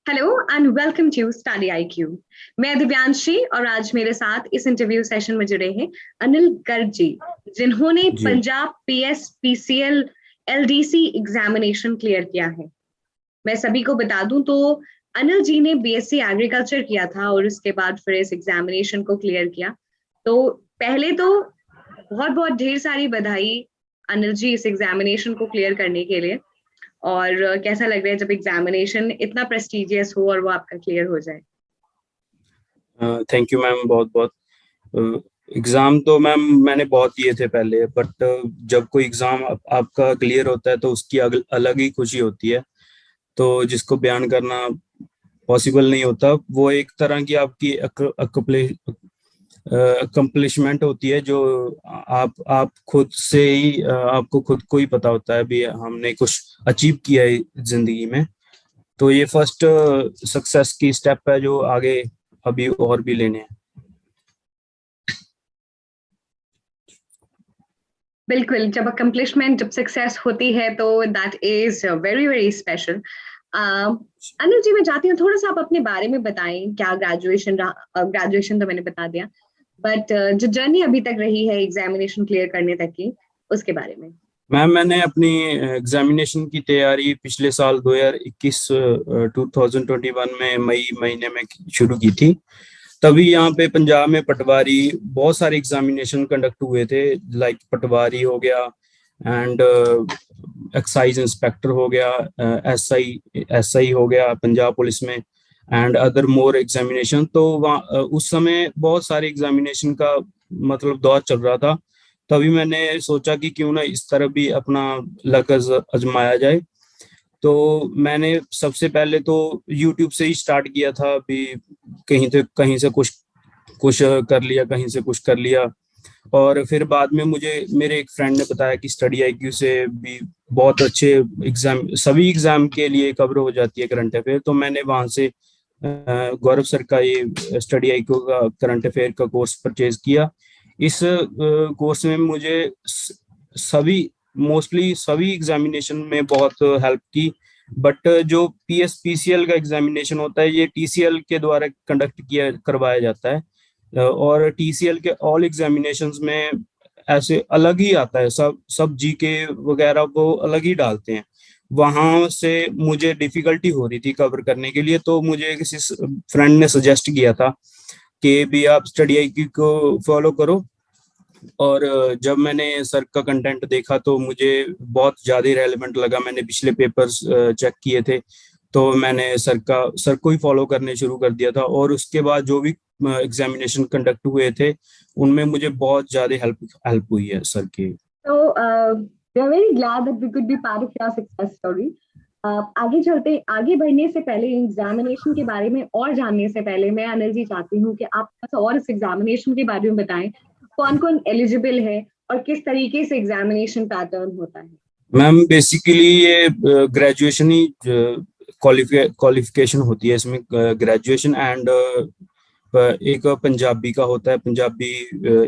Hello and welcome to study IQ. मैं दिव्यांशी और आज मेरे साथ इस इंटरव्यू सेशन में जुड़े हैं अनिल गर्ग जी, जिन्होंने ji. Punjab PS PCL LDC examination clear किया है। मैं सभी को बता दूं तो अनिल जी ने बीएससी एग्रीकल्चर किया था और उसके बाद फिर इस एग्जामिनेशन को क्लियर किया। तो पहले तो बहुत बहुत ढेर सारी बधाई अनिल जी इस एग्जामिनेशन को क्लियर करने के लिए। और कैसा लग रहा है जब एग्जामिनेशन इतना प्रेस्टिजियस हो और वो आपका क्लियर हो जाए? थैंक यू मैम, बहुत बहुत। एग्ज़ाम तो मैम मैंने बहुत दिए थे पहले, बट जब कोई एग्ज़ाम आपका क्लियर होता है तो उसकी अलग ही खुशी होती है। तो जिसको बयान करना पॉसिबल नहीं होता, वो एक तरह की आपकी अकम्पलिशमेंट होती है, जो आप खुद से ही आपको खुद को ही पता होता है भी हमने कुछ अचीव किया है जिंदगी में। तो ये फर्स्ट सक्सेस की स्टेप है जो आगे अभी और भी लेने हैं। बिल्कुल, जब अकम्पलिशमेंट जब सक्सेस होती है तो that is very very special. Anil ji, मैं चाहती हूँ थोड़ा सा आप अपने बारे में बताएं। क्या ग्रेजुएशन रहा? ग्रेजुएशन तो मैंने बता दिया, बट जो जर्नी अभी तक रही है एग्जामिनेशन क्लियर करने तक की, उसके बारे में। मैम, मैंने अपनी एग्जामिनेशन की तैयारी पिछले साल 2021 2021 में मई महीने में शुरू की थी। तभी यहाँ पे पंजाब में पटवारी बहुत सारे एग्जामिनेशन कंडक्ट हुए थे। लाइक पटवारी हो गया, एंड एक्साइज इंस्पेक्टर हो गया, एसआई हो गया पंजाब पुलिस में, एंड अदर मोर एग्जामिनेशन। तो वहाँ उस समय बहुत सारे एग्जामिनेशन का मतलब दौर चल रहा था। तभी मैंने सोचा कि क्यों ना इस तरफ भी अपना लक आजमाया जाए। तो मैंने सबसे पहले तो YouTube से ही स्टार्ट किया था। अभी कहीं से कुछ कुछ कर लिया, कहीं से कुछ कर लिया। और फिर बाद में मुझे मेरे एक फ्रेंड ने बताया कि स्टडी आईक्यू से भी बहुत अच्छे एग्जाम, सभी एग्जाम के लिए कवर हो जाती है करंट अफेयर। तो मैंने वहां से गौरव सर का ये स्टडी आईक्यू का करंट अफेयर का कोर्स परचेज किया। इस कोर्स में मुझे सभी मोस्टली सभी एग्जामिनेशन में बहुत हेल्प की। बट जो पीएसपीसीएल का एग्जामिनेशन होता है, ये टीसीएल के द्वारा कंडक्ट किया करवाया जाता है। और टीसीएल के ऑल एग्जामिनेशंस में ऐसे अलग ही आता है, सब सब जीके वगैरह वो अलग ही डालते हैं। वहां से मुझे डिफिकल्टी हो रही थी कवर करने के लिए, तो मुझे किसी फ्रेंड ने सजेस्ट किया था कि भी आप स्टडी आईक्यू को फॉलो करो। और जब मैंने सर का कंटेंट देखा तो मुझे बहुत ज़्यादा रेलेवेंट लगा। मैंने पिछले पेपर्स चेक किए थे, तो मैंने सर को ही फॉलो करने शुरू कर दिया था। और उसके बाद जो भी एग्जामिनेशन कंडक्ट हुए थे, उनमें मुझे बहुत ज़्यादा हेल्प हेल्प हुई है सर की। तो we are very glad that we could be part of your success story. आगे चलते, आगे बढ़ने से पहले, एग्जामिनेशन के बारे में और जानने से पहले, मैं अनिल जी चाहती हूँ कि आप थोड़ा सा और इस एग्जामिनेशन के बारे में बताएं। कौन कौन एलिजिबल है और किस तरीके से एग्जामिनेशन पैटर्न होता है? मैम, बेसिकली ये ग्रेजुएशन ही क्वालिफिकेशन होती है इसमें। ग्रेजुएशन एंड एक पंजाबी का होता है, Punjabi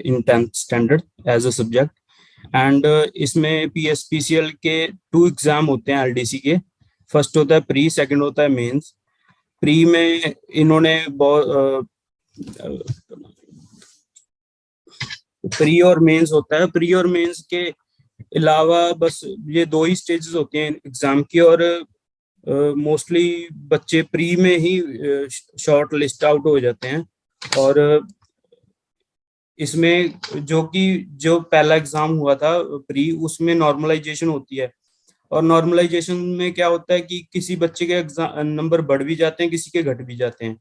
in 10th standard as a subject. And इसमें पीएसपीसीएल के 2 एग्जाम होते हैं एलडीसी के। फर्स्ट होता है प्री, सेकंड होता है मेंस। प्री में इन्होंने बहुत प्री और मेंस होता है। प्री और मेंस के अलावा बस ये 2 ही स्टेजेस होते हैं एग्जाम की। और मोस्टली बच्चे प्री में ही शॉर्ट लिस्ट आउट हो जाते हैं। और इसमें जो पहला एग्जाम हुआ था प्री, उसमें नॉर्मलाइजेशन होती है। और नॉर्मलाइजेशन में क्या होता है कि किसी बच्चे के एग्जाम नंबर बढ़ भी जाते हैं, किसी के घट भी जाते हैं।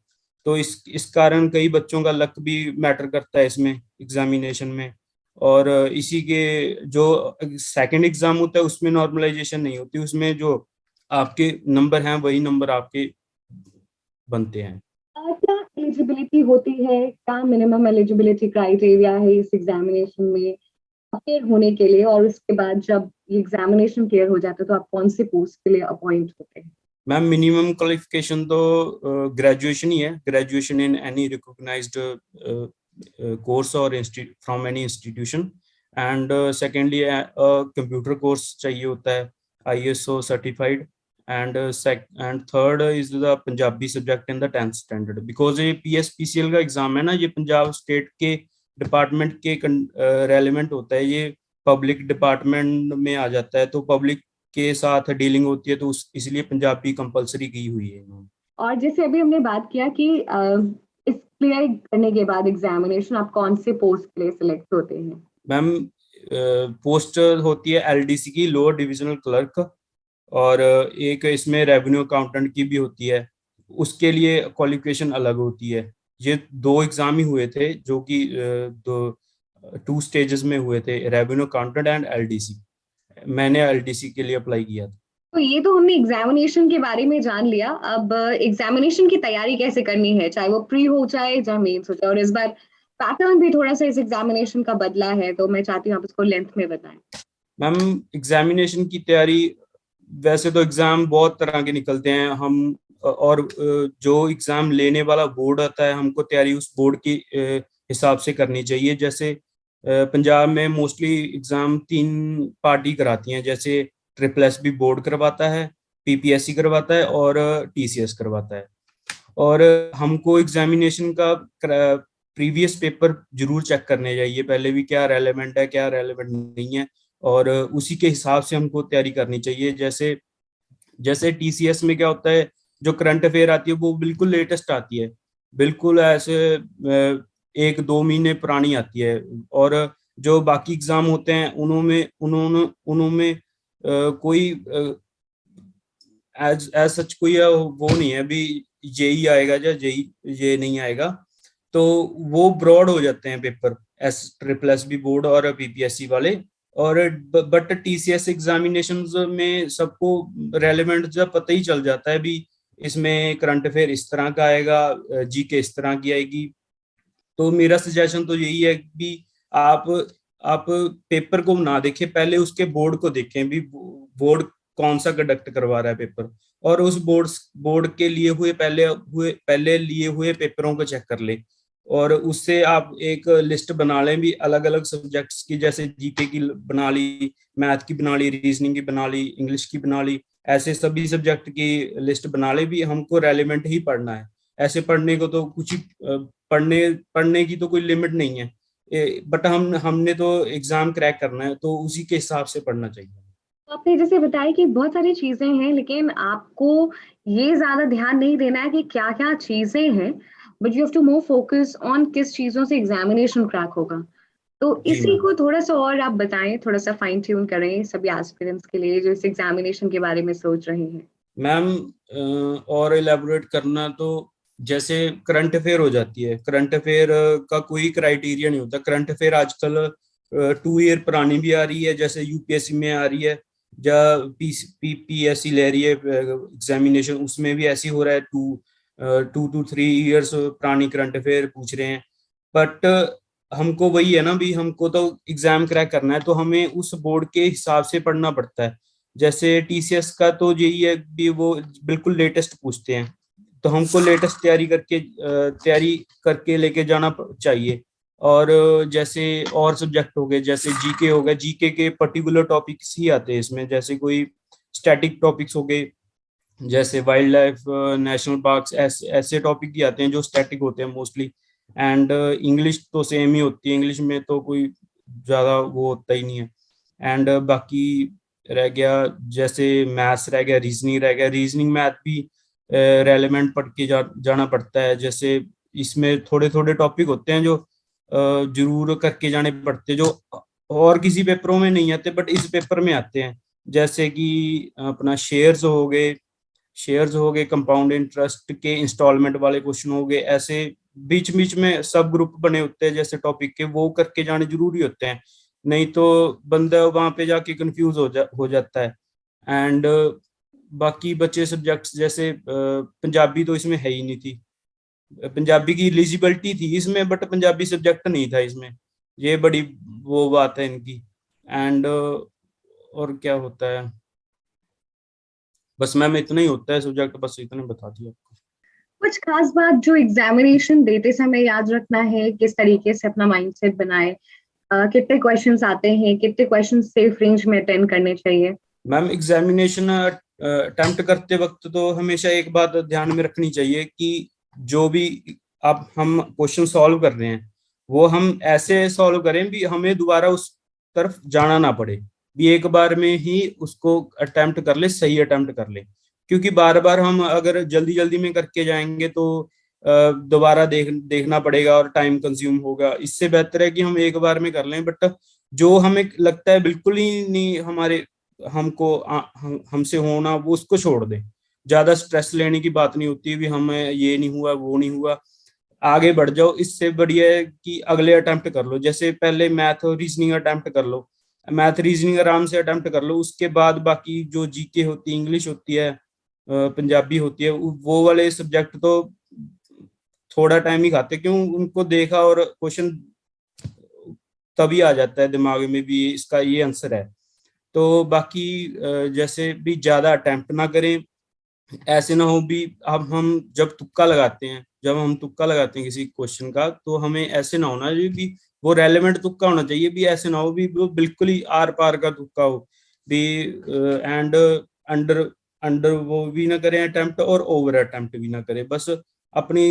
तो इस कारण कई बच्चों का लक भी मैटर करता है इसमें एग्जामिनेशन में। और इसी के जो सेकंड एग्जाम होता है उसमें नॉर्मलाइजेशन नहीं होती, उसमें जो आपके नंबर हैं वही नंबर आपके बनते हैं। क्या एलिजिबिलिटी होती है? क्या मिनिमम एलिजिबिलिटी क्राइटेरिया है इस एग्जामिनेशन में क्लियर होने के लिए? और उसके बाद जब ये एग्जामिनेशन क्लियर हो जाता है तो आप कौन से पोस्ट के लिए अपॉइंट होते हैं? मैम, मिनिमम क्वालिफिकेशन तो ग्रेजुएशन ही है। Graduation in any recognised course और from any institution. And secondly computer course चाहिए होता है, ISO certified. and and third is the Punjabi subject in the 10th standard, because ये PSPCL का exam है ना, ये पंजाब स्टेट के डिपार्टमेंट के रेलिवेंट होता है, ये पब्लिक डिपार्टमेंट में आ जाता है, तो पब्लिक के साथ डीलिंग होती है, तो इसलिए पंजाबी कंपलसरी की हुई है इन्होंने। और जैसे अभी हमने बात किया कि इस क्लियर करने के बाद एग्जामिनेशन आप कौन से पोस्ट के लिए सिलेक्ट होते हैं? मैम पोस्ट होती है LDC की, लोअर डिविजनल क्लर्क, और एक इसमें रेवेन्यू अकाउंटेंट की भी होती है, उसके लिए क्वालिफिकेशन अलग होती है। ये 2 एग्जाम ही हुए थे, जो कि 2 स्टेजेस में हुए थे, रेवेन्यू अकाउंटेंट एंड LDC। मैंने LDC के लिए अप्लाई किया था। तो ये तो हमने एग्जामिनेशन के बारे में जान लिया। अब एग्जामिनेशन की तैयारी कैसे करनी है, चाहे वो प्री हो जाए चाहे मेंस हो जाए, और इस बार पैटर्न भी थोड़ा सा इस एग्जामिनेशन का बदला है, तो मैं चाहती हूँ आप इसको लेंथ में बताएं। मैम एग्जामिनेशन की तैयारी, वैसे तो एग्जाम बहुत तरह के निकलते हैं, हम और जो एग्जाम लेने वाला बोर्ड आता है, हमको तैयारी उस बोर्ड की हिसाब से करनी चाहिए। जैसे पंजाब में मोस्टली एग्जाम 3 पार्टी कराती हैं, जैसे SSSB बोर्ड करवाता है, PPSC करवाता है और TCS करवाता है। और हमको एग्जामिनेशन का प्रीवियस पेपर जरूर चेक करने चाहिए पहले भी, क्या रेलेवेंट है क्या रेलेवेंट नहीं है, और उसी के हिसाब से हमको तैयारी करनी चाहिए। जैसे जैसे TCS में क्या होता है, जो करंट अफेयर आती है वो बिल्कुल लेटेस्ट आती है, बिल्कुल ऐसे 1-2 महीने पुरानी आती है, और जो बाकी एग्जाम होते हैं उन्होंने उन्होंने उन्होंने कोई एज सच कोई वो नहीं है अभी, जेई आएगा या जेई ये नहीं आएगा, तो वो ब्रॉड हो जाते हैं पेपर, SSSB बोर्ड और PPSC वाले। और बट TCS एग्जामिनेशन में सबको रेलेवेंट जब पता ही चल जाता है भी, इसमें करंट अफेयर इस तरह का आएगा, GK इस तरह की आएगी। तो मेरा सजेशन तो यही है कि आप आप पेपर को ना देखें, पहले उसके बोर्ड को देखें भी, बोर्ड कौन सा कंडक्ट करवा रहा है पेपर, और उस बोर्ड के लिए पहले लिए हुए पेपरों को चेक कर ले, और उससे आप एक लिस्ट बना लें भी, अलग अलग सब्जेक्ट्स की, जैसे GK की बना ली, मैथ की बना ली, रीजनिंग की बना ली, इंग्लिश की बना ली, ऐसे सभी सब्जेक्ट की लिस्ट बना ले भी, हमको रेलिवेंट ही पढ़ना है। ऐसे पढ़ने को तो कुछ ही पढ़ने की तो कोई लिमिट नहीं है, बट हमने तो एग्जाम क्रैक करना है, तो उसी के हिसाब से पढ़ना चाहिए। आपने जैसे बताया कि बहुत सारी चीजें हैं, लेकिन आपको ये ज्यादा ध्यान नहीं देना है कि क्या क्या चीजें हैं, but you have to more focus on किस चीजों से एग्जामिनेशन क्रैक होगा। तो जी इसी मैम। को थोड़ा सा और आप बताएं, थोड़ा सा फाइन ट्यून करें सभी एस्पिरेंट्स के लिए जो इस एग्जामिनेशन के बारे में सोच रहे हैं। मैम और एलेबोरेट करना तो, जैसे करंट अफेयर हो जाती है, करंट अफेयर का कोई क्राइटेरिया नहीं होता। करंट अफेयर आजकल 2 ईयर पुरानी भी आ रही है, जैसे UPSC में आ रही है, या PPSC ले रही है एग्जामिनेशन, उसमें भी ऐसी हो रहा है, 2 to 3 years पुरानी करंट अफेयर पूछ रहे हैं। बट हमको वही है ना भी, हमको तो एग्जाम क्रैक करना है, तो हमें उस बोर्ड के हिसाब से पढ़ना पड़ता है। जैसे TCS का तो यही है कि वो बिल्कुल लेटेस्ट पूछते हैं, तो हमको लेटेस्ट तैयारी करके लेके जाना चाहिए। और जैसे और सब्जेक्ट हो गए, जैसे GK हो गया, GK के पर्टिकुलर टॉपिक्स ही आते हैं इसमें, जैसे कोई स्टैटिक टॉपिक्स हो गए, जैसे वाइल्ड लाइफ, नेशनल पार्क्स, ऐसे टॉपिक ही आते हैं जो स्टैटिक होते हैं मोस्टली। एंड इंग्लिश तो सेम ही होती है, इंग्लिश में तो कोई ज्यादा वो होता ही नहीं है। एंड बाकी रह गया, जैसे मैथ्स रह गया, रीजनिंग रह गया, रीजनिंग मैथ भी रेलेवेंट पढ़ के जाना पड़ता है। जैसे इसमें थोड़े थोड़े टॉपिक होते हैं जो जरूर करके जाने पड़ते हैं, जो और किसी पेपरों में नहीं आते बट इस पेपर में आते हैं। जैसे कि अपना शेयर्स हो गए, कंपाउंड इंटरेस्ट के इंस्टॉलमेंट वाले क्वेश्चन हो गए, ऐसे बीच बीच में सब ग्रुप बने होते हैं जैसे टॉपिक के, वो करके जाने जरूरी होते हैं, नहीं तो बंदा वहां पे जाके कंफ्यूज हो जाता है। एंड बाकी बचे सब्जेक्ट्स, जैसे पंजाबी तो इसमें है ही नहीं थी, पंजाबी की एलिजिबिलिटी थी इसमें बट पंजाबी सब्जेक्ट नहीं था इसमें, ये बड़ी वो बात है इनकी। एंड और क्या होता है, बस मैम इतना ही होता है सब्जेक्ट, बस इतने बता दिया आपको। कुछ खास बात जो एग्जामिनेशन देते समय याद रखना है, किस तरीके से अपना माइंडसेट बनाए, कितने क्वेश्चंस आते हैं, कितने क्वेश्चन सेफ रेंज में अटेंड करने चाहिए? मैम एग्जामिनेशन अटेम्प्ट करते वक्त तो हमेशा एक बात ध्यान में रखनी चाहिए कि जो भी अब हम क्वेश्चन सॉल्व कर रहे हैं वो हम ऐसे सॉल्व करें भी हमें दोबारा उस तरफ जाना ना पड़े, भी एक बार में ही उसको अटेम्प्ट कर ले, सही अटेम्प्ट कर ले। क्योंकि बार बार हम अगर जल्दी जल्दी में करके जाएंगे तो दोबारा देखना पड़ेगा और टाइम कंज्यूम होगा। इससे बेहतर है कि हम एक बार में कर लें। बट जो हमें लगता है बिल्कुल ही नहीं हमारे हमको हमसे होना, वो उसको छोड़ दें। ज्यादा स्ट्रेस लेने की बात नहीं होती भी हमें ये नहीं हुआ वो नहीं हुआ, आगे बढ़ जाओ। इससे बढ़िया है कि अगले अटेम्प्ट कर लो। जैसे पहले मैथ और रीजनिंग अटेम्प्ट कर लो, मैथ रीजनिंग आराम से अटेम्प्ट कर लो, उसके बाद बाकी जो जीके होती है, इंग्लिश होती है, पंजाबी होती है, वो वाले सब्जेक्ट तो थोड़ा टाइम ही खाते, क्यों उनको देखा और क्वेश्चन तभी आ जाता है दिमाग में भी इसका ये आंसर है। तो बाकी जैसे भी ज्यादा अटेम्प्ट ना करें, ऐसे ना हो भी अब हम जब हम तुक्का लगाते हैं किसी क्वेश्चन का, तो हमें ऐसे ना होना चाहिए भी वो रेलेवेंट तुक्का होना चाहिए, भी ऐसे ना हो भी वो बिल्कुल ही आर पार का तुक्का हो भी। एंड अंडर अंडर वो भी ना करें अटेम्प्ट, और ओवर अटेम्प्ट भी ना करें। बस अपनी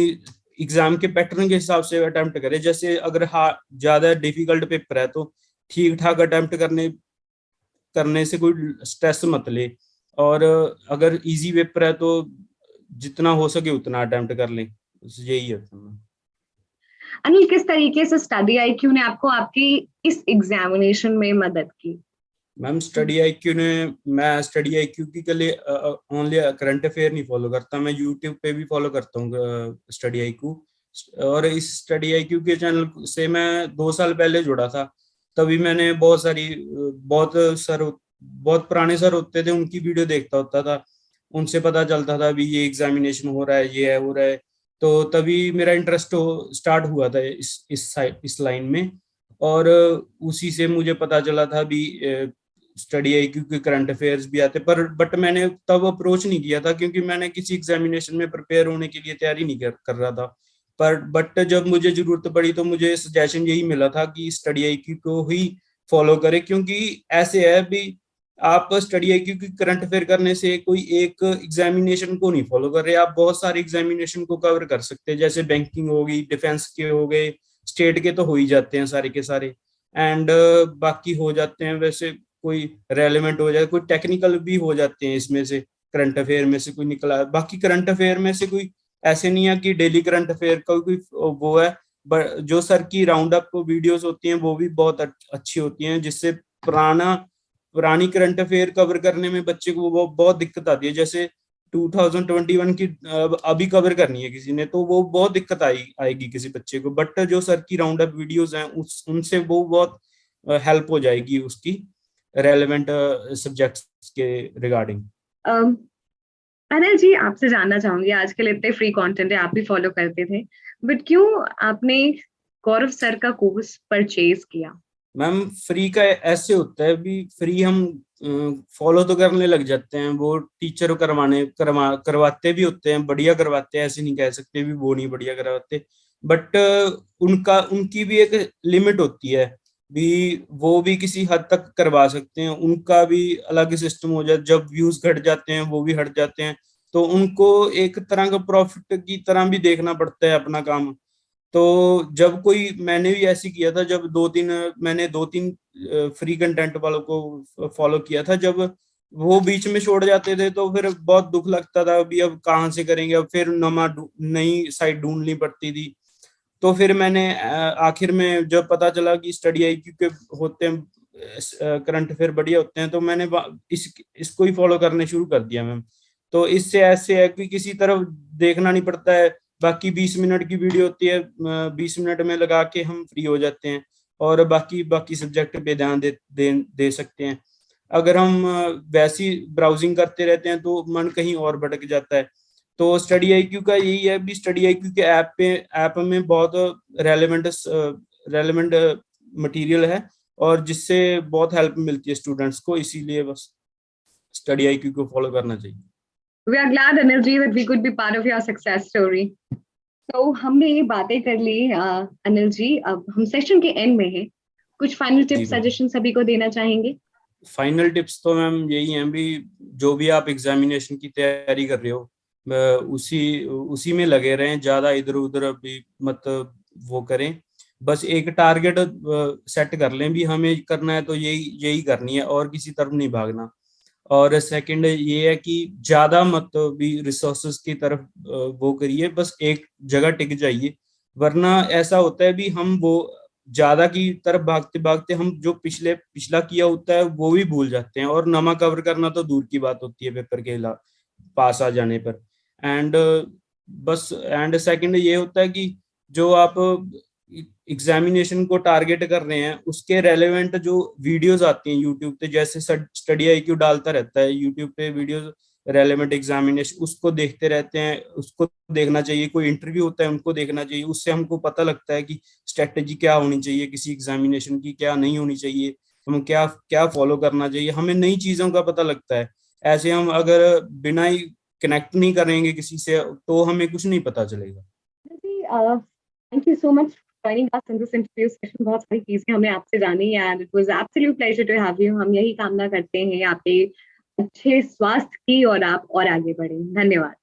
एग्जाम के पैटर्न के हिसाब से अटेम्प्ट करें। जैसे अगर ज्यादा डिफिकल्ट पेपर है तो ठीक ठाक अटेम्प्ट करने से कोई स्ट्रेस मत ले, और अगर इजी पेपर है तो जितना हो सके उतना अटेम्प्ट कर लें। यही है। अनिल, किस तरीके से स्टडी आईक्यू ने आपको आपकी इस एग्जामिनेशन में मदद की? मैम मैं स्टडी आईक्यू के लिए ओनली करंट अफेयर नहीं फॉलो करता, मैं यूट्यूब पे भी फॉलो करता हूँ स्टडी आईक्यू। और इस स्टडी आईक्यू के चैनल से मैं 2 साल पहले जुड़ा था। तभी मैंने बहुत पुराने सर होते थे, उनकी वीडियो देखता होता था, उनसे पता चलता था भी ये एग्जामिनेशन हो रहा है, ये है हो रहा है। तो तभी मेरा इंटरेस्ट स्टार्ट हुआ था इस लाइन में। और उसी से मुझे पता चला था भी स्टडी आईक्यू के करंट अफेयर्स भी आते, पर बट मैंने तब अप्रोच नहीं किया था क्योंकि मैंने किसी एग्जामिनेशन में प्रिपेयर होने के लिए तैयारी नहीं कर रहा था। पर बट जब मुझे जरूरत पड़ी तो मुझे सजेशन यही मिला था कि स्टडी आईक्यू को ही फॉलो करें। क्योंकि ऐसे है भी आप स्टडी आईक्यू की करंट अफेयर करने से कोई एक एग्जामिनेशन को नहीं फॉलो कर रहे, आप बहुत सारे एग्जामिनेशन को कवर कर सकते हैं। जैसे बैंकिंग होगी, डिफेंस के हो गए, स्टेट के तो हो ही जाते हैं सारे के सारे, एंड बाकी हो जाते हैं वैसे कोई रेलेवेंट हो जाए, कोई टेक्निकल भी हो जाते हैं इसमें से, करंट अफेयर में से कोई निकला है। बाकी करंट अफेयर में से कोई ऐसे नहीं है कि डेली करंट अफेयर का कोई वो है। जो सर की राउंड अप वीडियोस होती हैं वो भी बहुत अच्छी होती हैं, जिससे पुरानी करंट अफेयर कवर करने में बच्चे को वो बहुत दिक्कत आती है। जैसे 2021 की अभी कवर करनी है किसी ने तो वो बहुत दिक्कत आएगी किसी बच्चे को। बट जो सर की राउंड अप वीडियोस हैं उनसे वो बहुत हेल्प हो जाएगी उसकी रेलेवेंट सब्जेक्ट्स के रिगार्डिंग। अनिल जी, आपसे जानना चाहूंगी, आजकल इतने फ्री कंटेंट है, आप भी फॉलो करते थे, बट क्यों आपने गौरव सर का कोर्स परचेज किया? मैम फ्री का ऐसे होता है भी फ्री हम फॉलो तो करने लग जाते हैं, वो टीचर करवाते भी होते हैं, बढ़िया करवाते हैं, ऐसे नहीं कह सकते भी वो नहीं बढ़िया करवाते। बट उनकी भी एक लिमिट होती है भी, वो भी किसी हद तक करवा सकते हैं, उनका भी अलग सिस्टम हो जाए। जब व्यूज घट जाते हैं वो भी हट जाते हैं, तो उनको एक तरह का प्रॉफिट की तरह भी देखना पड़ता है अपना काम। तो जब कोई मैंने भी ऐसे किया था, जब मैंने 2-3 फ्री कंटेंट वालों को फॉलो किया था, जब वो बीच में छोड़ जाते थे तो फिर बहुत दुख लगता था अभी अब कहाँ से करेंगे, अब फिर नई साइट ढूंढनी पड़ती थी। तो फिर मैंने आखिर में जब पता चला कि स्टडी आईक्यू के होते हैं करंट अफेयर बढ़िया होते हैं, तो मैंने इसको ही फॉलो करने शुरू कर दिया मैम। तो इससे ऐसे है कि किसी तरफ देखना नहीं पड़ता है। बाकी 20 मिनट की वीडियो होती है, 20 मिनट में लगा के हम फ्री हो जाते हैं और बाकी बाकी सब्जेक्ट पे ध्यान दे सकते हैं। अगर हम वैसी ब्राउजिंग करते रहते हैं तो मन कहीं और भटक जाता है। तो स्टडी आईक्यू का यही है भी, स्टडी आईक्यू के ऐप में बहुत रेलेवेंट मटेरियल है और जिससे बहुत हेल्प मिलती है स्टूडेंट्स को, इसीलिए बस स्टडी आईक्यू को फॉलो करना चाहिए। We are glad, Anil ji, that we could be part of your success story. तो हमने ये बातें कर ली अनिल जी, अब हम सेशन के एंड में हैं, कुछ फाइनल टिप जी मैम। सजेशन सभी को देना चाहेंगे? फाइनल टिप्स तो मैम यही हैं भी, जो भी आप एग्जामिनेशन की तैयारी कर रहे हो उसी उसी में लगे रहें, ज्यादा इधर उधर अभी मत वो करें। बस एक टारगेट सेट कर लें भी, हमें करना है तो यही यही करनी है और किसी तरफ नहीं भागना। और सेकंड ये है कि ज्यादा मत भी रिसोर्सेज की तरफ वो करिए, बस एक जगह टिक जाइए। वरना ऐसा होता है भी हम वो ज्यादा की तरफ भागते भागते हम जो पिछला किया होता है वो भी भूल जाते हैं, और नमा कवर करना तो दूर की बात होती है पेपर के पास आ जाने पर। एंड बस एंड सेकंड ये होता है कि जो आप एग्जामिनेशन को टारगेट कर रहे हैं उसके रेलेवेंट जो वीडियोस आती हैं यूट्यूब पे, जैसे स्टडी आईक्यू डालता रहता है यूट्यूब पे वीडियोस रेलेवेंट एग्जामिनेशन, उसको देखते रहते हैं, उसको देखना चाहिए। कोई इंटरव्यू होता है उनको देखना चाहिए, उससे हमको पता लगता है कि स्ट्रेटेजी क्या होनी चाहिए किसी एग्जामिनेशन की, क्या नहीं होनी चाहिए, हम क्या क्या फॉलो करना चाहिए, हमें नई चीजों का पता लगता है। ऐसे हम अगर बिना ही कनेक्ट नहीं करेंगे किसी से तो हमें कुछ नहीं पता चलेगा। Thank you so much joining us in this interview session। बहुत सारी चीजें हमने आपसे जानी and it was absolute pleasure to have you. हम यही कामना करते हैं आपके अच्छे स्वास्थ्य की और आप और आगे बढ़ें। धन्यवाद।